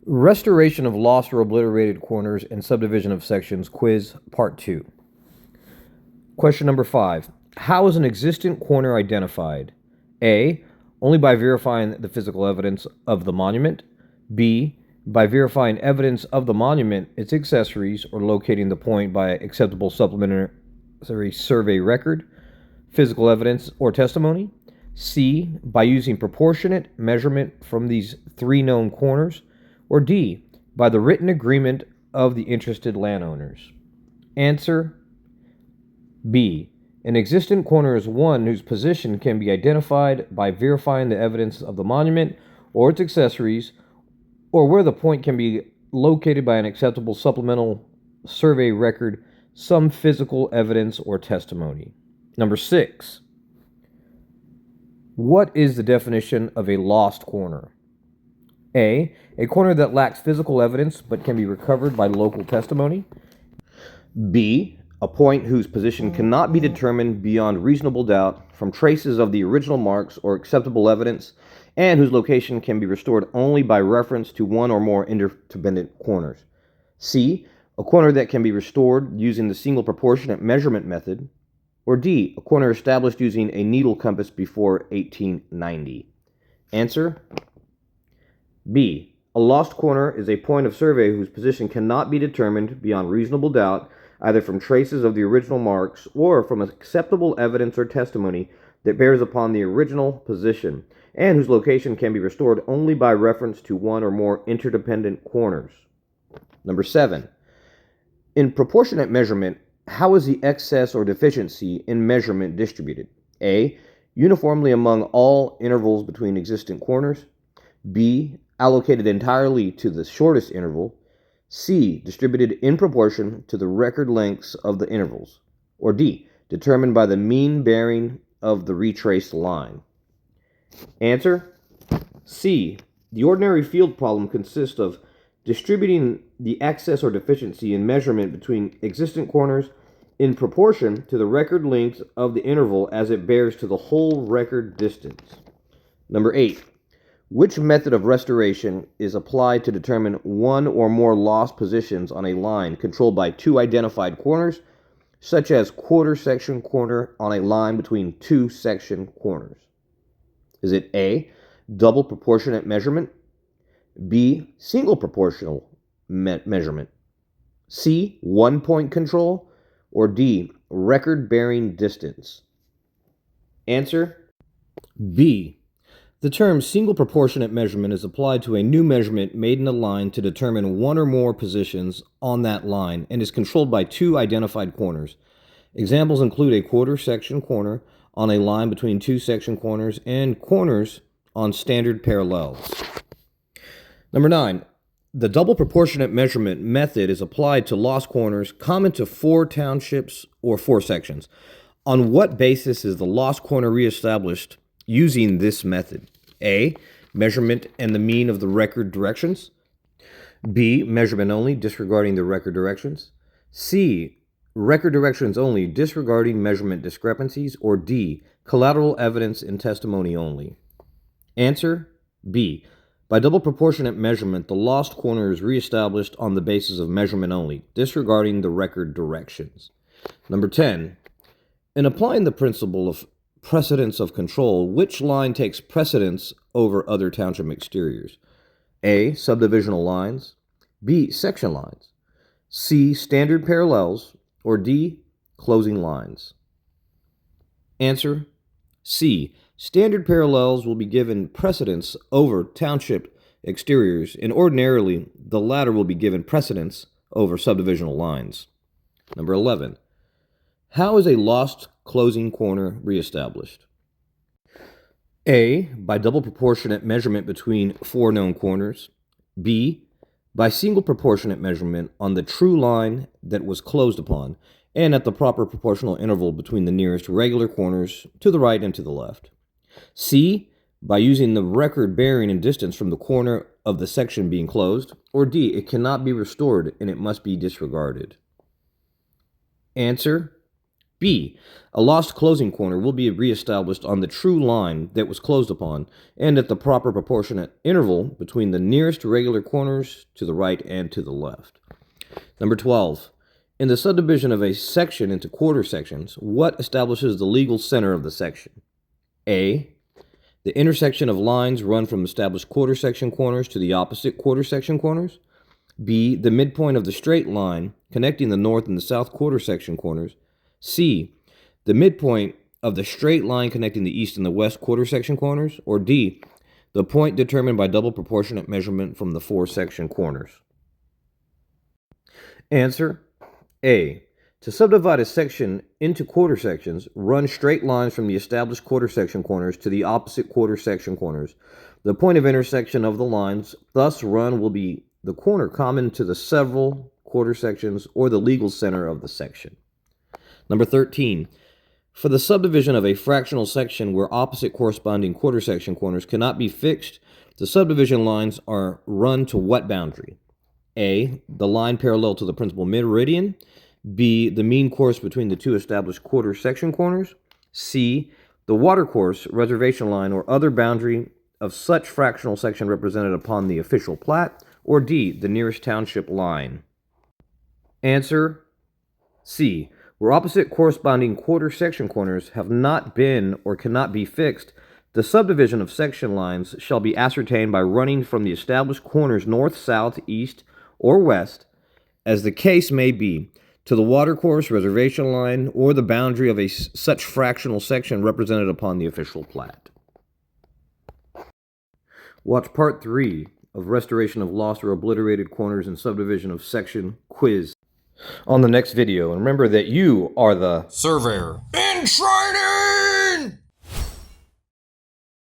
Restoration of lost or obliterated corners and subdivision of sections, quiz part 2. Question number 5. How is an existent corner identified? A. Only by verifying the physical evidence of the monument. B. By verifying evidence of the monument, its accessories, or locating the point by acceptable supplementary survey record, physical evidence, or testimony. C. By using proportionate measurement from these 3 known corners. Or D, by the written agreement of the interested landowners. Answer B. An existent corner is one whose position can be identified by verifying the evidence of the monument or its accessories, or where the point can be located by an acceptable supplemental survey record, some physical evidence or testimony. Number 6. What is the definition of a lost corner? A corner that lacks physical evidence but can be recovered by local testimony. B, a point whose position cannot be determined beyond reasonable doubt from traces of the original marks or acceptable evidence, and whose location can be restored only by reference to one or more interdependent corners. C, a corner that can be restored using the single proportionate measurement method. Or D, a corner established using a needle compass before 1890. Answer B. A lost corner is a point of survey whose position cannot be determined beyond reasonable doubt, either from traces of the original marks or from acceptable evidence or testimony that bears upon the original position, and whose location can be restored only by reference to one or more interdependent corners. Number 7. In proportionate measurement, how is the excess or deficiency in measurement distributed? A. Uniformly among all intervals between existent corners. B. Allocated entirely to the shortest interval. C. Distributed in proportion to the record lengths of the intervals. Or D. Determined by the mean bearing of the retraced line. Answer C. The ordinary field problem consists of distributing the excess or deficiency in measurement between existent corners in proportion to the record length of the interval as it bears to the whole record distance. Number 8. Which method of restoration is applied to determine one or more lost positions on a line controlled by 2 identified corners, such as quarter section corner on a line between 2 section corners? Is it A, double proportionate measurement, B, single proportional measurement, C, 1-point control, or D, record bearing distance? Answer B. The term single proportionate measurement is applied to a new measurement made in a line to determine one or more positions on that line and is controlled by 2 identified corners. Examples include a quarter section corner on a line between 2 section corners and corners on standard parallels. Number 9. The double proportionate measurement method is applied to lost corners common to 4 townships or 4 sections. On what basis is the lost corner reestablished using this method? A, measurement and the mean of the record directions. B, measurement only, disregarding the record directions. C, record directions only, disregarding measurement discrepancies. Or D, collateral evidence and testimony only. Answer B. By double proportionate measurement, the lost corner is reestablished on the basis of measurement only, disregarding the record directions. Number 10. In applying the principle of precedence of control, which line takes precedence over other township exteriors? A, subdivisional lines. B, section lines. C, standard parallels. Or D, closing lines? Answer C. Standard parallels will be given precedence over township exteriors, and ordinarily the latter will be given precedence over subdivisional lines. Number 11. How is a lost closing corner reestablished? A, by double proportionate measurement between 4 known corners. B, by single proportionate measurement on the true line that was closed upon, and at the proper proportional interval between the nearest regular corners to the right and to the left. C, by using the record bearing and distance from the corner of the section being closed. Or D, it cannot be restored and it must be disregarded. Answer B. A lost closing corner will be reestablished on the true line that was closed upon and at the proper proportionate interval between the nearest regular corners to the right and to the left. Number 12. In the subdivision of a section into quarter sections, what establishes the legal center of the section? A. The intersection of lines run from established quarter section corners to the opposite quarter section corners. B. The midpoint of the straight line connecting the north and the south quarter section corners. C. The midpoint of the straight line connecting the east and the west quarter section corners. Or D. The point determined by double proportionate measurement from the four section corners. Answer A. To subdivide a section into quarter sections, run straight lines from the established quarter section corners to the opposite quarter section corners. The point of intersection of the lines thus run will be the corner common to the several quarter sections or the legal center of the section. Number 13. For the subdivision of a fractional section where opposite corresponding quarter section corners cannot be fixed, the subdivision lines are run to what boundary? A. The line parallel to the principal meridian. B. The mean course between the two established quarter section corners. C. The watercourse, reservation line, or other boundary of such fractional section represented upon the official plat. Or D. The nearest township line. Answer C. Where opposite corresponding quarter section corners have not been or cannot be fixed, the subdivision of section lines shall be ascertained by running from the established corners north, south, east, or west, as the case may be, to the watercourse, reservation line, or the boundary of such fractional section represented upon the official plat. Watch Part 3 of Restoration of Lost or Obliterated Corners and Subdivision of Section quiz on the next video. And remember that you are the surveyor in training!